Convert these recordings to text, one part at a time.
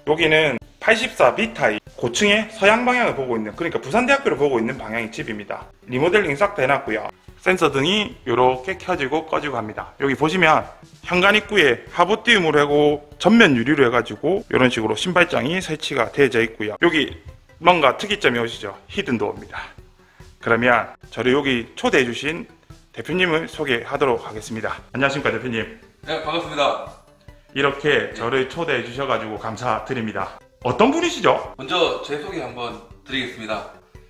여기는 84B타입 고층의 서양 방향을 보고 있는, 그러니까 부산대학교를 보고 있는 방향의 집입니다. 리모델링 싹 다 해놨고요. 센서 등이 이렇게 켜지고 꺼지고 합니다. 여기 보시면 현관 입구에 하부 띄움으로 하고 전면 유리로 해가지고 이런 식으로 신발장이 설치가 되어져 있고요. 여기 뭔가 특이점이 오시죠? 히든도어입니다. 그러면 저를 여기 초대해 주신 대표님을 소개하도록 하겠습니다. 안녕하십니까 대표님. 네, 반갑습니다. 이렇게 저를 초대해 주셔가지고 감사드립니다. 어떤 분이시죠? 먼저 제 소개 한번 드리겠습니다.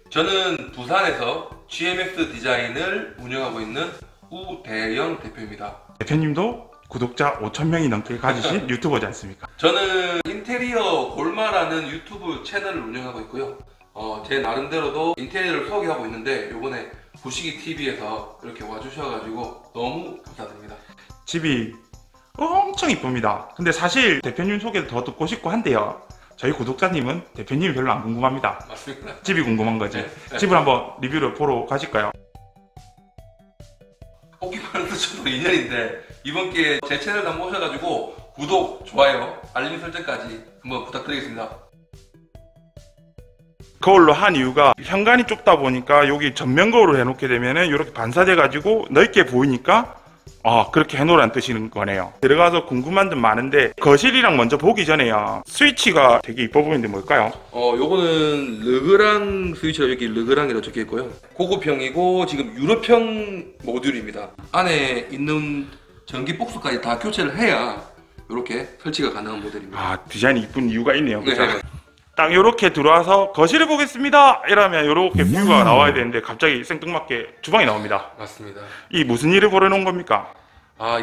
저는 부산에서 GMS 디자인을 운영하고 있는 우대영 대표입니다. 대표님도 구독자 5,000명이 넘게 가지신 유튜버지 않습니까? 저는 인테리어 골마라는 유튜브 채널을 운영하고 있고요. 제 나름대로도 인테리어를 소개하고 있는데 요번에 부시기TV에서 이렇게 와주셔가지고 너무 감사드립니다. 집이 엄청 이쁩니다. 근데 사실 대표님 소개를 더 듣고 싶고 한데요. 저희 구독자님은 대표님이 별로 안 궁금합니다. 맞습니다. 집이 궁금한 거지. 네. 집을 한번 리뷰를 보러 가실까요? 오기만 해도 저도 2년인데 이번 기회에 제 채널 한번 오셔가지고 구독, 좋아요, 알림 설정까지 한번 부탁드리겠습니다. 거울로 한 이유가 현관이 좁다 보니까 여기 전면 거울을 해놓게 되면은 이렇게 반사돼 가지고 넓게 보이니까 그렇게 해놓으라는 뜻인 거네요. 들어가서 궁금한 점 많은데 거실이랑 먼저 보기 전에요. 스위치가 되게 이뻐 보이는데 뭘까요? 요거는 르그랑 스위치가 여기 르그랑이라고 적혀 있고요. 고급형이고 지금 유럽형 모듈입니다. 안에 있는 전기 복수까지 다 교체를 해야 이렇게 설치가 가능한 모델입니다. 디자인이 이쁜 이유가 있네요. 그죠? 네. 딱 이렇게 들어와서 거실을 보겠습니다 이러면 이렇게 뷰가 나와야 되는데 갑자기 생뚱맞게 주방이 나옵니다. 맞습니다. 이 무슨 일을 벌여놓은 겁니까?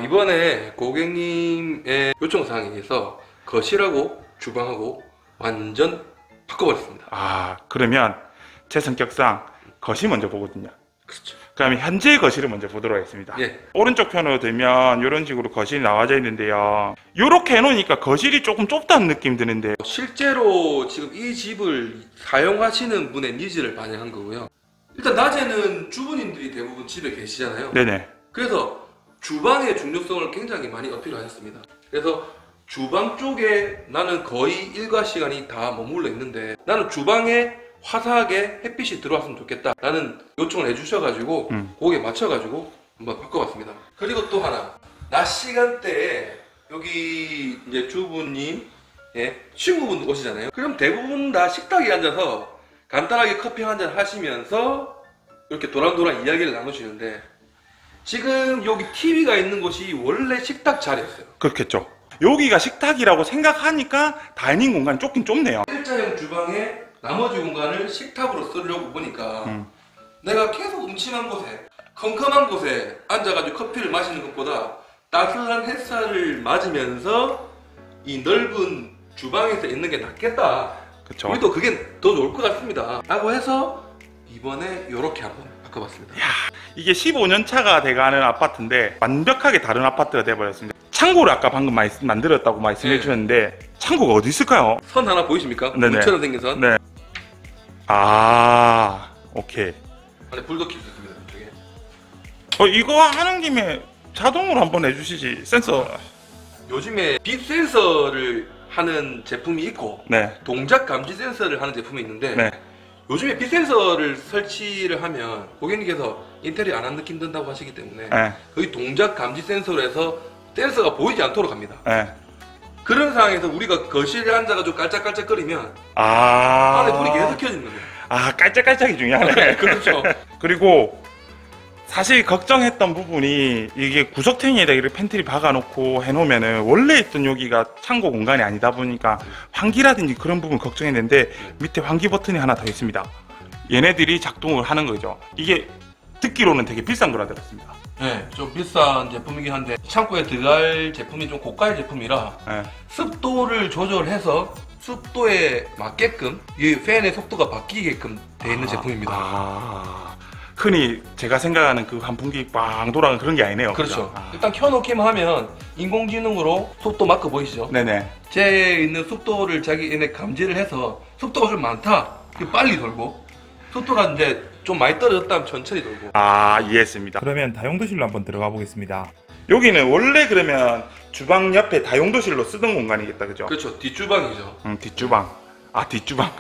이번에 고객님의 요청사항에 의해서 거실하고 주방하고 완전 바꿔버렸습니다. 그러면 제 성격상 거실 먼저 보거든요. 그렇죠. 그러면 현재의 거실을 먼저 보도록 하겠습니다. 예. 오른쪽 편으로 들면 이런 식으로 거실이 나와져 있는데요. 이렇게 해놓으니까 거실이 조금 좁다는 느낌 드는데 실제로 지금 이 집을 사용하시는 분의 니즈를 반영한 거고요. 일단 낮에는 주부님들이 대부분 집에 계시잖아요. 네네. 그래서 주방의 중요성을 굉장히 많이 어필하셨습니다. 그래서 주방 쪽에 나는 거의 일과 시간이 다 머물러 있는데 나는 주방에 화사하게 햇빛이 들어왔으면 좋겠다 라는 요청을 해주셔가지고 거기에 맞춰가지고 한번 바꿔봤습니다. 그리고 또 하나, 낮 시간대에 여기 이제 주부님 친구분 오시잖아요. 그럼 대부분 다 식탁에 앉아서 간단하게 커피 한잔 하시면서 이렇게 도란도란 이야기를 나누시는데 지금 여기 TV가 있는 곳이 원래 식탁 자리였어요. 그렇겠죠. 여기가 식탁이라고 생각하니까 다이닝 공간이 좁긴 좁네요. 일자형 주방에 나머지 공간을 식탁으로 쓰려고 보니까 내가 계속 음침한 곳에 컴컴한 곳에 앉아가지고 커피를 마시는 것보다 따뜻한 햇살을 맞으면서 이 넓은 주방에서 있는 게 낫겠다. 그쵸. 우리도 그게 더 좋을 것 같습니다 라고 해서 이번에 이렇게 한번 바꿔봤습니다. 이게 15년 차가 돼가는 아파트인데 완벽하게 다른 아파트가 돼버렸습니다. 창고를 아까 방금 만들었다고 말씀해 주셨는데 창고가 어디 있을까요? 선 하나 보이십니까? 네네. 물처럼 생긴 선. 네. 오케이. 안에 불도 켜져 있습니다. 이쪽에. 이거 하는 김에 자동으로 한번 해주시지. 센서. 요즘에 빛 센서를 하는 제품이 있고 네. 동작 감지 센서를 하는 제품이 있는데 네. 요즘에 빛 센서를 설치를 하면 고객님께서 인테리어 안 한 느낌 든다고 하시기 때문에 네. 거의 동작 감지 센서로 해서 센서가 보이지 않도록 합니다. 네. 그런 상황에서 우리가 거실에 앉아가지고 깔짝깔짝거리면 안에 불이 계속 켜지는 거예요. 깔짝깔짝이 중요하네. 그렇죠. 그리고 사실 걱정했던 부분이 이게 구석탱이에다 이렇게 팬트리 박아놓고 해놓으면은 원래 있던 여기가 창고 공간이 아니다 보니까 환기라든지 그런 부분 걱정했는데 밑에 환기 버튼이 하나 더 있습니다. 얘네들이 작동을 하는 거죠. 이게 듣기로는 되게 비싼 거라 들었습니다. 네, 좀 비싼 제품이긴 한데 창고에 들어갈 제품이 좀 고가의 제품이라 네. 습도를 조절해서 습도에 맞게끔 이 팬의 속도가 바뀌게끔 되어 있는 제품입니다. 흔히 제가 생각하는 그 환풍기 빵 돌아가는 그런 게 아니네요. 그렇죠. 일단 켜놓기만 하면 인공지능으로 습도 마크 보이시죠? 네네. 제 있는 습도를 자기네 감지를 해서 습도가 좀 많다, 빨리 돌고 습도가 이제 좀 많이 떨어졌다면 천천히 돌고. 이해했습니다. 그러면 다용도실로 한번 들어가 보겠습니다. 여기는 원래 그러면 주방 옆에 다용도실로 쓰던 공간이겠다, 그죠? 그렇죠. 뒷주방이죠. 뒷주방. 아, 뒷주방.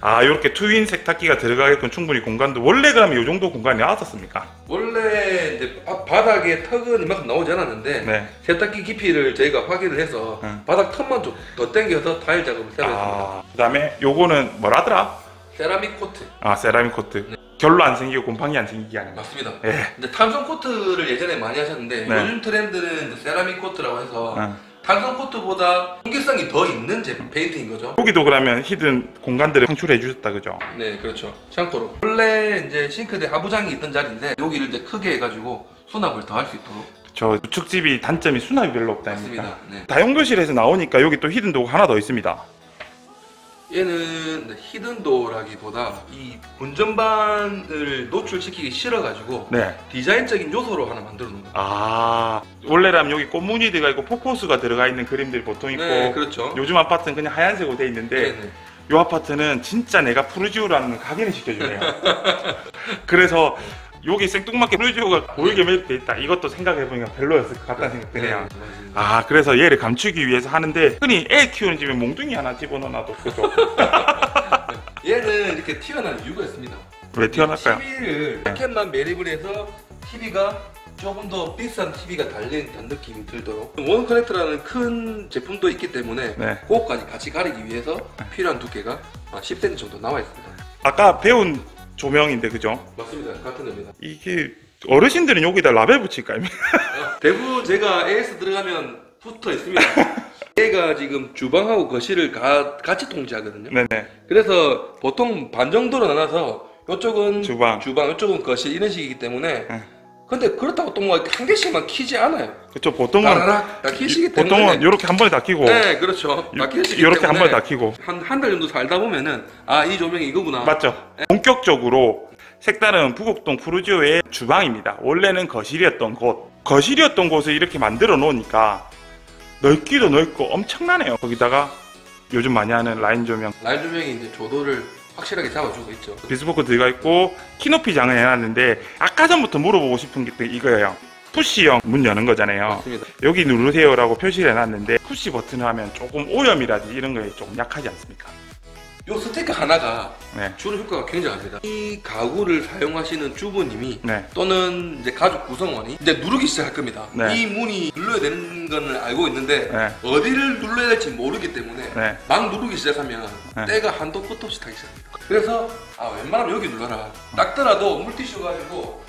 아, 이렇게 트윈 세탁기가 들어가게끔 충분히 공간도 원래 그러면 이 정도 공간이 나왔었습니까? 원래 이제 바닥에 턱은 이만큼 나오지 않았는데 네. 세탁기 깊이를 저희가 확인을 해서 바닥 턱만 좀 더 당겨서 타일 작업을 새로 했습니다. 그다음에 요거는 뭐라더라? 세라믹 코트. 아, 세라믹 코트. 결로 안 생기고 곰팡이 안 생기게 하는 거. 맞습니다. 예. 근데 탄성 코트를 예전에 많이 하셨는데 네. 요즘 트렌드는 이제 세라믹 코트라고 해서 탄성 코트보다 통기성이 더 있는 페인트인 거죠. 여기도 그러면 히든 공간들을 창출해 주셨다, 그죠? 네, 그렇죠. 창고로. 원래 이제 싱크대 하부장이 있던 자리인데 여기를 이제 크게 해가지고 수납을 더 할 수 있도록. 저 우측집이 단점이 수납이 별로 없다. 맞습니다. 네. 다용도실에서 나오니까 여기 또 히든 도구가 하나 더 있습니다. 얘는 히든도라기보다 이 운전반을 노출시키기 싫어가지고 네. 디자인적인 요소로 하나 만들어 놓은 거예요. 아, 원래라면 여기 꽃무늬 들어가 있고 포코스가 들어가 있는 그림들이 보통 있고 네, 그렇죠. 요즘 아파트는 그냥 하얀색으로 돼 있는데 네네. 이 아파트는 진짜 내가 푸르지오라는 걸 각인을 시켜주네요. 그래서 여기 생뚱맞게 푸르지오가 보이게 매립돼 있다. 이것도 생각해보니까 별로였을 것 같다는 생각 드네요. 네, 아, 그래서 얘를 감추기 위해서 하는데 흔히 애 키우는 집에 몽둥이 하나 집어넣어놔도 그죠? 얘는 이렇게 튀어나온 이유가 있습니다. 왜 튀어나올까요? TV를 포켓만 매립을 해서 TV가 조금 더 비싼 TV가 달린 느낌이 들도록 원 커넥터라는 큰 제품도 있기 때문에 네. 그것까지 같이 가리기 위해서 필요한 두께가 10cm 정도 나와 있습니다. 아까 배운 조명인데 그죠? 맞습니다. 같은 겁니다. 이게 어르신들은 여기다 라벨 붙일까요? 대부분 제가 AS 들어가면 붙어 있습니다. 얘가 지금 주방하고 거실을 같이 통제하거든요. 네네. 그래서 보통 반 정도로 나눠서 이쪽은 주방. 이쪽은 거실 이런 식이기 때문에 네. 근데 그렇다고 또 뭐 한 개씩만 키지 않아요. 그렇죠. 보통은 따라락 다 키시기 때문에 보통은 이렇게 한 번에 다 키고 네, 그렇죠. 다 키시기 이렇게 한 때문에 번에 다 키고 한 달 정도 살다 보면은 이 조명이 이거구나. 맞죠? 본격적으로 색다른 부곡동 푸르지오의 주방입니다. 원래는 거실이었던 곳을 이렇게 만들어 놓으니까 넓기도 넓고 엄청나네요. 거기다가 요즘 많이 하는 라인 조명, 라인 조명이 이제 조도를 확실하게 잡아주고 있죠. 비스포크 들어가 있고 키높이 장을 해놨는데 아까 전부터 물어보고 싶은 게 이거예요. 푸시형 문 여는 거잖아요. 맞습니다. 여기 누르세요라고 표시를 해놨는데 푸시 버튼을 하면 조금 오염이라든지 이런 거에 조금 약하지 않습니까? 요 스티커 하나가 네. 주는 효과가 굉장합니다. 이 가구를 사용하시는 주부님이 네. 또는 이제 가족 구성원이 이제 누르기 시작할 겁니다. 네. 이 문이 눌러야 되는 건 알고 있는데 네. 어디를 눌러야 될지 모르기 때문에 네. 막 누르기 시작하면 네. 때가 한도 끝도 없이 타기 시작합니다. 그래서 웬만하면 여기 눌러라. 닦더라도 물티슈 가지고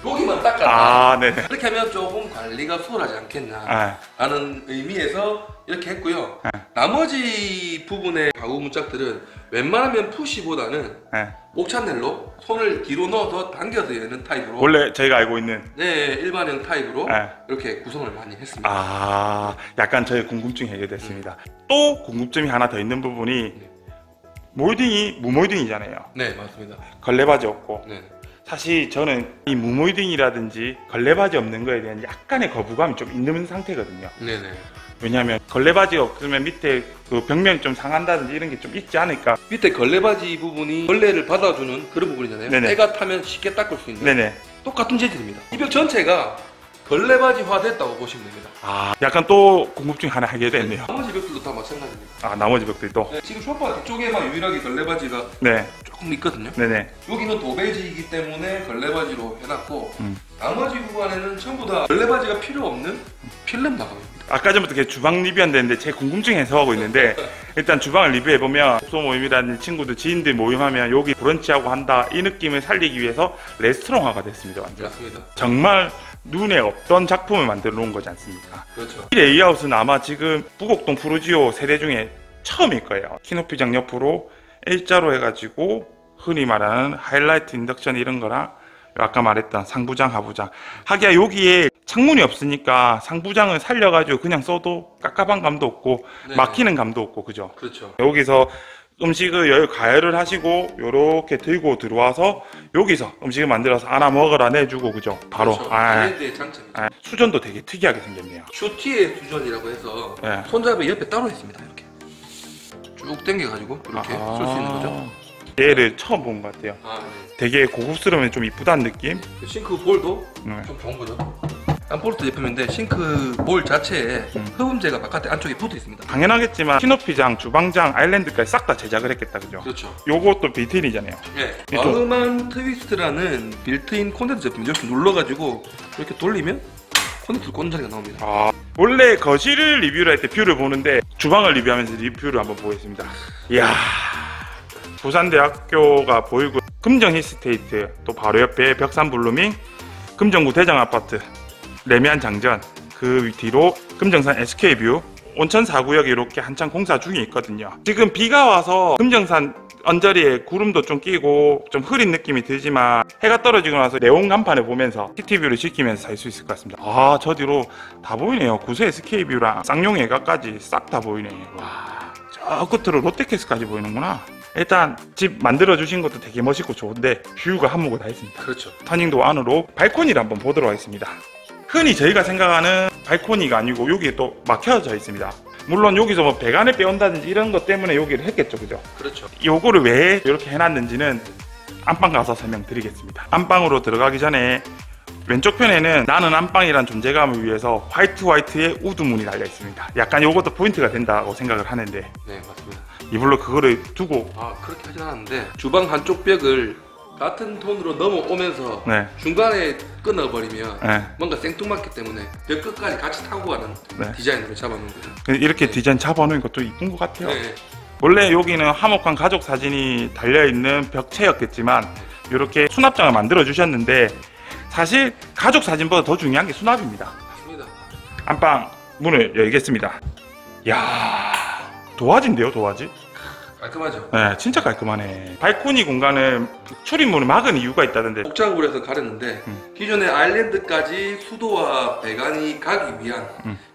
여기만 닦아라. 네. 이렇게 하면 조금 관리가 수월하지 않겠냐 아, 라는 의미에서 이렇게 했고요. 네. 나머지 부분의 가구 문짝들은 웬만하면 푸시보다는 네. 옥찬넬로 손을 뒤로 넣어서 당겨서 여는 타입으로 원래 저희가 알고 있는 네, 일반형 타입으로 네. 이렇게 구성을 많이 했습니다. 약간 저의 궁금증이 해결됐습니다. 또 궁금증이 하나 더 있는 부분이 몰딩이 무몰딩이잖아요. 네, 맞습니다. 걸레바지 없고 네. 사실 저는 이 무몰딩이라든지 걸레바지 없는 거에 대한 약간의 거부감이 좀 있는 상태거든요. 네네. 왜냐하면 걸레바지가 없으면 밑에 그 벽면이 좀 상한다든지 이런 게 좀 있지 않을까. 밑에 걸레바지 부분이 걸레를 받아주는 그런 부분이잖아요. 네네. 때가 타면 쉽게 닦을 수 있는 네네. 똑같은 재질입니다. 이 벽 전체가 걸레바지화 됐다고 보시면 됩니다. 약간 또 궁금증이 하나 해결됐네요. 나머지 벽들도 다 마찬가지입니다. 나머지 벽들도. 네, 지금 소파 뒤쪽에만 유일하게 걸레바지가 네. 조금 있거든요. 네네. 여기는 도배지이기 때문에 걸레바지로 해놨고 나머지 구간에는 전부 다 걸레바지가 필요 없는 필름 나갑니다. 아까 전부터 계속 주방 리뷰한다는데 제 궁금증이 해소하고 있는데 일단 주방을 리뷰해보면 숙소 모임이라든지 친구들 지인들 모임하면 여기 브런치하고 한다 이 느낌을 살리기 위해서 레스토랑화가 됐습니다. 완전. 맞습니다. 정말 눈에 없던 작품을 만들어 놓은 거지 않습니까? 그렇죠. 이 레이아웃은 아마 지금 부곡동 푸르지오 세대 중에 처음일 거예요. 키높이장 옆으로 L자로 해가지고 흔히 말하는 하이라이트 인덕션 이런 거랑 아까 말했던 상부장 하부장 하기야 여기에 창문이 없으니까 상부장을 살려가지고 그냥 써도 깝깝한 감도 없고 네. 막히는 감도 없고 그죠? 그렇죠. 여기서 음식을 가열을 하시고 요렇게 들고 들어와서 여기서 음식을 만들어서 하나 먹으라 내주고 그죠? 바로 그렇죠. 브랜드의 장점이죠. 수전도 되게 특이하게 생겼네요. 슈티의 수전이라고 해서 네. 손잡이 옆에 따로 있습니다. 이렇게 쭉 당겨가지고 이렇게 쓸 수 있는 거죠. 얘를 처음 본 것 같아요. 네. 되게 고급스러우면 좀 이쁘다는 느낌? 그 싱크 볼도 네. 좀 좋은 거죠. 쌍포르트 제품인데 싱크볼 자체에 흡음재가 바깥에 안쪽에 붙어 있습니다. 당연하겠지만 키높이장, 주방장, 아일랜드까지 싹 다 제작을 했겠다, 그죠? 그렇죠. 요것도 빌트인이잖아요. 네. 마흐만 트위스트라는 빌트인 콘덴서 제품 이렇게 눌러가지고 이렇게 돌리면 콘덴서 꽂는 자리가 나옵니다. 아, 원래 거실을 리뷰를 할 때 뷰를 보는데 주방을 리뷰하면서 리뷰를 한번 보겠습니다. 이야, 부산대학교가 보이고 금정 힐스테이트, 또 바로 옆에 벽산 블루밍, 금정구 대장 아파트, 레미안 장전, 그 뒤로 금정산 SK뷰, 온천 4구역이 이렇게 한창 공사 중에 있거든요. 지금 비가 와서 금정산 언저리에 구름도 좀 끼고 좀 흐린 느낌이 들지만 해가 떨어지고 나서 네온 간판을 보면서 시티뷰를 지키면서 살 수 있을 것 같습니다. 아, 저 뒤로 다 보이네요. 구세 SK뷰랑 쌍용 해가까지 싹 다 보이네. 와, 저 끝으로 롯데캐스까지 보이는구나. 일단 집 만들어 주신 것도 되게 멋있고 좋은데 뷰가 한몫을 다 했습니다. 그렇죠. 터닝도 안으로 발코니를 한번 보도록 하겠습니다. 흔히 저희가 생각하는 발코니가 아니고 여기에 또 막혀져 있습니다. 물론 여기서 뭐 배관을 빼온다든지 이런 것 때문에 여기를 했겠죠, 그죠? 그렇죠. 요거를 왜 이렇게 해놨는지는 안방 가서 설명드리겠습니다. 안방으로 들어가기 전에 왼쪽 편에는 나는 안방이란 존재감을 위해서 화이트의 우드문이 달려 있습니다. 약간 요것도 포인트가 된다고 생각을 하는데, 네, 맞습니다. 이불로 그거를 두고, 그렇게 하진 않았는데 주방 한쪽 벽을 같은 톤으로 넘어오면서 네, 중간에 끊어버리면 네, 뭔가 생뚱맞기 때문에 벽 끝까지 같이 타고 가는 네. 디자인으로 잡아놓은 거죠. 이렇게 디자인 잡아놓은 것도 이쁜 것 같아요. 네. 원래 여기는 화목한 가족 사진이 달려있는 벽체였겠지만 이렇게 수납장을 만들어 주셨는데 사실 가족 사진보다 더 중요한 게 수납입니다. 맞습니다. 안방 문을 열겠습니다. 이야, 도화지인데요, 도화지? 깔끔하죠. 네, 진짜 깔끔하네. 발코니 공간을 출입문을 막은 이유가 있다던데. 옥장으로 해서 가렸는데 기존의 아일랜드까지 수도와 배관이 가기 위한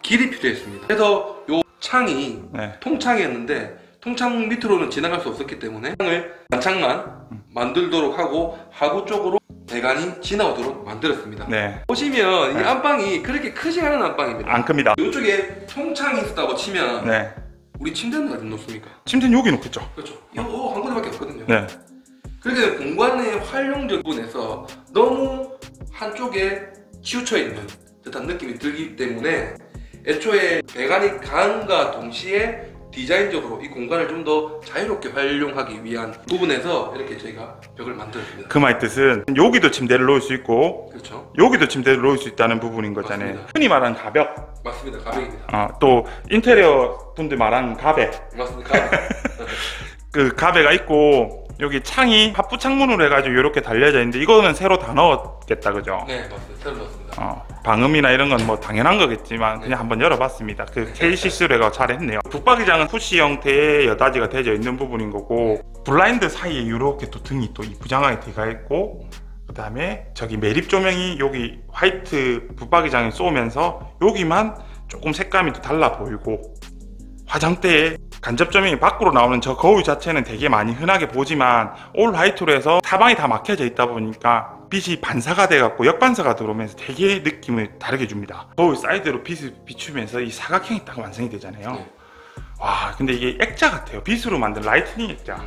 길이 필요했습니다. 그래서 요 창이 네, 통창이었는데 통창 밑으로는 지나갈 수 없었기 때문에 창을 반창만 만들도록 하고 하구 쪽으로 배관이 지나오도록 만들었습니다. 네, 보시면 네. 이 안방이 그렇게 크지 않은 안방입니다. 안 큽니다. 이쪽에 통창이 있었다고 치면 네, 우리 침대는 어디 놓습니까? 침대는 여기 놓겠죠. 그렇죠. 이거 한 군데밖에 없거든요. 네, 그렇게 공간의 활용적 부분에서 너무 한쪽에 치우쳐 있는 듯한 느낌이 들기 때문에 애초에 배관이 강함과 동시에 디자인적으로 이 공간을 좀 더 자유롭게 활용하기 위한 부분에서 이렇게 저희가 벽을 만들었습니다. 그 말 뜻은 여기도 침대를 놓을 수 있고 그렇죠. 여기도 침대를 놓을 수 있다는 부분인 거잖아요. 맞습니다. 흔히 말하는 가벽, 맞습니다. 가벽입니다. 또 인테리어 분들 말하는 가베, 맞습니다. 가벽. 그 가베가 있고 여기 창이 하부 창문으로 해가지고 이렇게 달려져 있는데 이거는 새로 다 넣었겠다, 그죠? 네, 맞습니다. 새로 넣었습니다. 방음이나 이런 건 뭐 당연한 거겠지만 그냥 한번 열어봤습니다. 그 KCC로 해가 잘했네요. 붙박이장은 푸시 형태의 여다지가 되어 있는 부분인 거고 블라인드 사이에 이렇게 또 등이 또 이쁘장하게 들어가 있고 그 다음에 저기 매립 조명이 여기 화이트 붙박이장에 쏘면서 여기만 조금 색감이 또 달라 보이고 화장대에 간접 조명이 밖으로 나오는 저 거울 자체는 되게 많이 흔하게 보지만 올 화이트로 해서 사방이 다 막혀져 있다 보니까 빛이 반사가 돼갖고 역반사가 들어오면서 되게 느낌을 다르게 줍니다. 거울 사이드로 빛을 비추면서 이 사각형이 딱 완성이 되잖아요. 네. 와, 근데 이게 액자 같아요. 빛으로 만든 라이트닝 액자.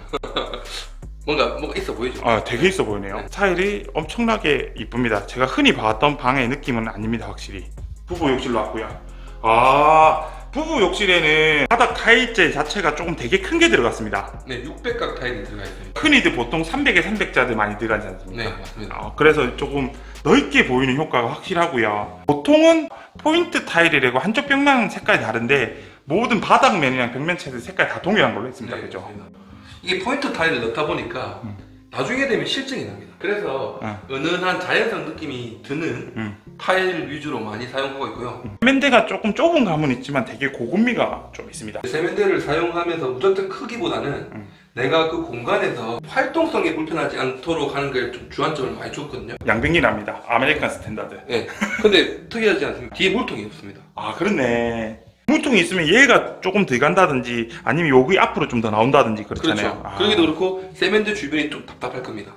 뭔가 있어 보이죠? 되게 있어 보이네요. 네. 스타일이 엄청나게 이쁩니다. 제가 흔히 봐왔던 방의 느낌은 아닙니다, 확실히. 부부 욕실로 왔고요. 부부 욕실에는 바닥 타일재 자체가 조금 되게 큰 게 들어갔습니다. 네, 600각 타일이 들어가 있습니다. 흔히들 보통 300에 300자들 많이 들어가지 않습니까? 네, 맞습니다. 그래서 조금 넓게 보이는 효과가 확실하고요. 보통은 포인트 타일이라고 한쪽 벽면 색깔이 다른데 모든 바닥면이랑 벽면체들 색깔이 다 동일한 걸로 했습니다. 네, 그죠? 맞습니다. 이게 포인트 타일을 넣다 보니까 나중에 되면 실증이 납니다. 그래서 은은한 자연스러운 느낌이 드는 타일 위주로 많이 사용하고 있고요. 세면대가 조금 좁은 감은 있지만 되게 고급미가 좀 있습니다. 세면대를 사용하면서 무작정 크기보다는 내가 그 공간에서 활동성이 불편하지 않도록 하는 게 좀 주안점을 많이 줬거든요. 양변기랍니다. 아메리칸 스탠다드. 네. 근데 특이하지 않습니까? 뒤에 물통이 없습니다. 그렇네. 물통이 있으면 얘가 조금 덜 간다든지 아니면 여기 앞으로 좀 더 나온다든지 그렇잖아요. 그렇죠. 그러기도 그렇고 세면대 주변이 좀 답답할 겁니다.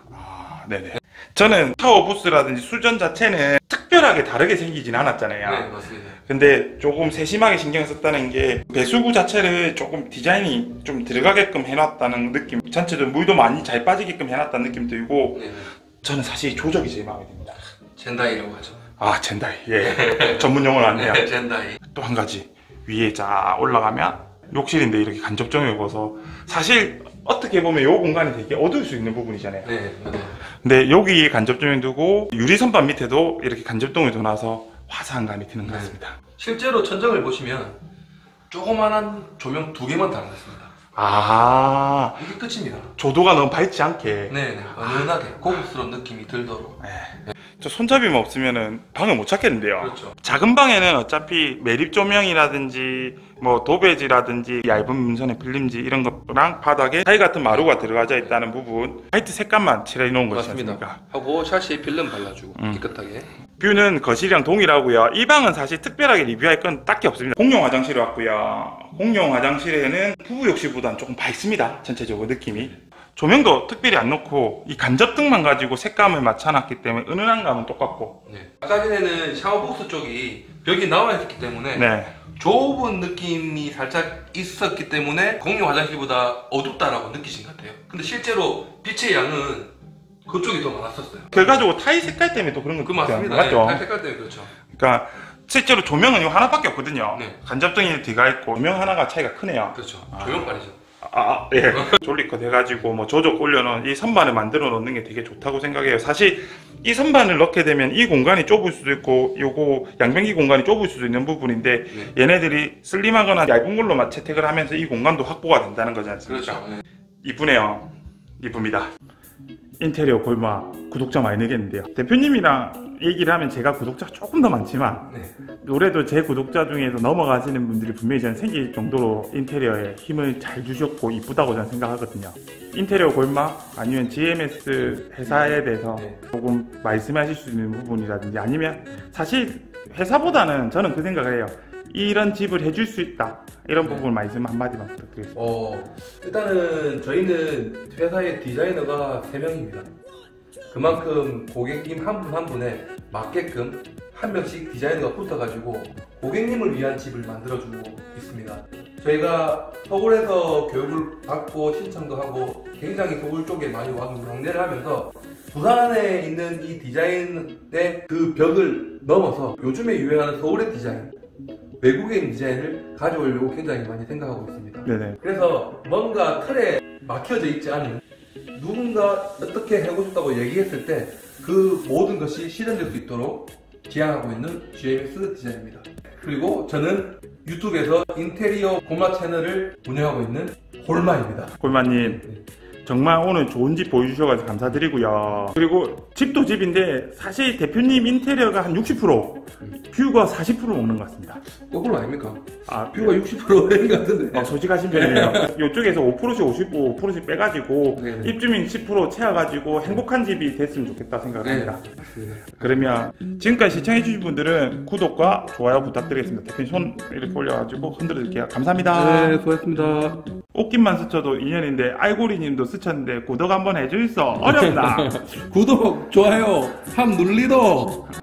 네네. 저는 샤워 부스라든지 수전 자체는 특별하게 다르게 생기진 않았잖아요. 네, 맞습니다. 근데 조금 세심하게 신경 썼다는 게 배수구 자체를 조금 디자인이 좀 들어가게끔 해놨다는 느낌, 전체적으로 물도 많이 잘 빠지게끔 해놨다는 느낌 들고 네. 저는 사실 조적이 제일 마음에 듭니다. 젠다이라고 하죠. 아, 젠다이. 예. 전문 용어는 안 해요. 젠다이. 또 한 가지. 위에 쫙 올라가면 욕실인데 이렇게 간접정을 입어서 사실 어떻게 보면 이 공간이 되게 어두울 수 있는 부분이잖아요. 네, 맞아요. 근데 여기에 간접조명 두고 유리 선반 밑에도 이렇게 간접동을 둬놔서 화사한 감이 드는 것 같습니다. 실제로 천정을 보시면 조그만한 조명 2개만 달아놨습니다. 아, 이게 끝입니다. 조도가 너무 밝지 않게. 네, 은은하게 고급스러운 느낌이 들도록. 저 손잡이만 없으면은 방을 못 찾겠는데요. 그렇죠. 작은 방에는 어차피 매립 조명이라든지 뭐 도배지라든지 얇은 문선의 필름지 이런 것랑 바닥에 타일 같은 마루가 들어가져 있다는 부분 화이트 색감만 칠해 놓은 것이 않습니까? 하고 샤시에 필름 발라주고 깨끗하게. 뷰는 거실이랑 동일하고요. 이 방은 사실 특별하게 리뷰할 건 딱히 없습니다. 공용 화장실이 왔고요. 공용 화장실에는 부부 욕실보다는 조금 밝습니다. 전체적으로 느낌이. 조명도 특별히 안 놓고 이 간접등만 가지고 색감을 맞춰놨기 때문에 은은한 감은 똑같고. 네. 아까 전에는 샤워복스 쪽이 벽이 나와 있었기 때문에 네. 좁은 느낌이 살짝 있었기 때문에 공용 화장실보다 어둡다라고 느끼신 것 같아요. 근데 실제로 빛의 양은 그쪽이 더 많았었어요. 그래가지고 타일 색깔 때문에 또 그런 거 그 맞습니다. 맞죠? 네, 색깔 때문에 그렇죠. 그러니까 실제로 조명은 이거 하나밖에 없거든요. 네. 간접등이 뒤가 있고 조명 하나가 차이가 크네요. 그렇죠. 조명빨이죠. 예. 졸리컷 해가지고 뭐 조적 올려놓은 이 선반을 만들어 놓는 게 되게 좋다고 생각해요. 사실 이 선반을 넣게 되면 이 공간이 좁을 수도 있고 요거 양변기 공간이 좁을 수도 있는 부분인데 얘네들이 슬림하거나 얇은 걸로만 채택을 하면서 이 공간도 확보가 된다는 거지 않습니까? 그렇죠. 네. 이쁘네요. 이쁩니다. 인테리어 골마 구독자 많이 늘겠는데요. 대표님이랑 얘기를 하면 제가 구독자가 조금 더 많지만 네. 올해도 제 구독자 중에서 넘어가시는 분들이 분명히 저는 생길 정도로 인테리어에 힘을 잘 주셨고 이쁘다고 저는 생각하거든요. 인테리어 골마 아니면 GMS 회사에 대해서 조금 말씀하실 수 있는 부분이라든지 아니면 사실 회사보다는 저는 그 생각을 해요. 이런 집을 해줄 수 있다 이런 부분 말씀 한마디만 부탁드리겠습니다. 일단은 저희는 회사의 디자이너가 3명입니다. 그만큼 고객님 한 분 한 분에 맞게끔 한 명씩 디자이너가 붙어가지고 고객님을 위한 집을 만들어주고 있습니다. 저희가 서울에서 교육을 받고 신청도 하고 굉장히 서울 쪽에 많이 와서 왕래를 하면서 부산에 있는 이 디자인의 그 벽을 넘어서 요즘에 유행하는 서울의 디자인, 외국인 디자인을 가져오려고 굉장히 많이 생각하고 있습니다. 네네. 그래서 뭔가 틀에 막혀져 있지 않은 누군가 어떻게 하고 싶다고 얘기했을 때 그 모든 것이 실현될 수 있도록 지향하고 있는 GMS 디자인입니다. 그리고 저는 유튜브에서 인테리어 고마 채널을 운영하고 있는 골마입니다. 골마님 정말 오늘 좋은 집 보여주셔서 감사드리고요. 그리고 집도 집인데 사실 대표님 인테리어가 한 60%, 뷰가 40% 먹는 것 같습니다. 그걸로 아닙니까? 뷰가 60% 되는 것 같은데. 솔직하신 편이에요. 이쪽에서 5%씩 50%, 5%씩 빼가지고 네네. 입주민 10% 채워가지고 행복한 집이 됐으면 좋겠다 생각합니다. 맞습니다. 그러면 지금까지 시청해주신 분들은 구독과 좋아요 부탁드리겠습니다. 대표님 손 이렇게 올려가지고 흔들어 드릴게요. 감사합니다. 네, 수고하셨습니다. 옷깃만 스쳐도 인연인데 알고리님도 스쳤는데 구독 한번 해줄 수 어렵나? 구독, 좋아요, 함 눌리도.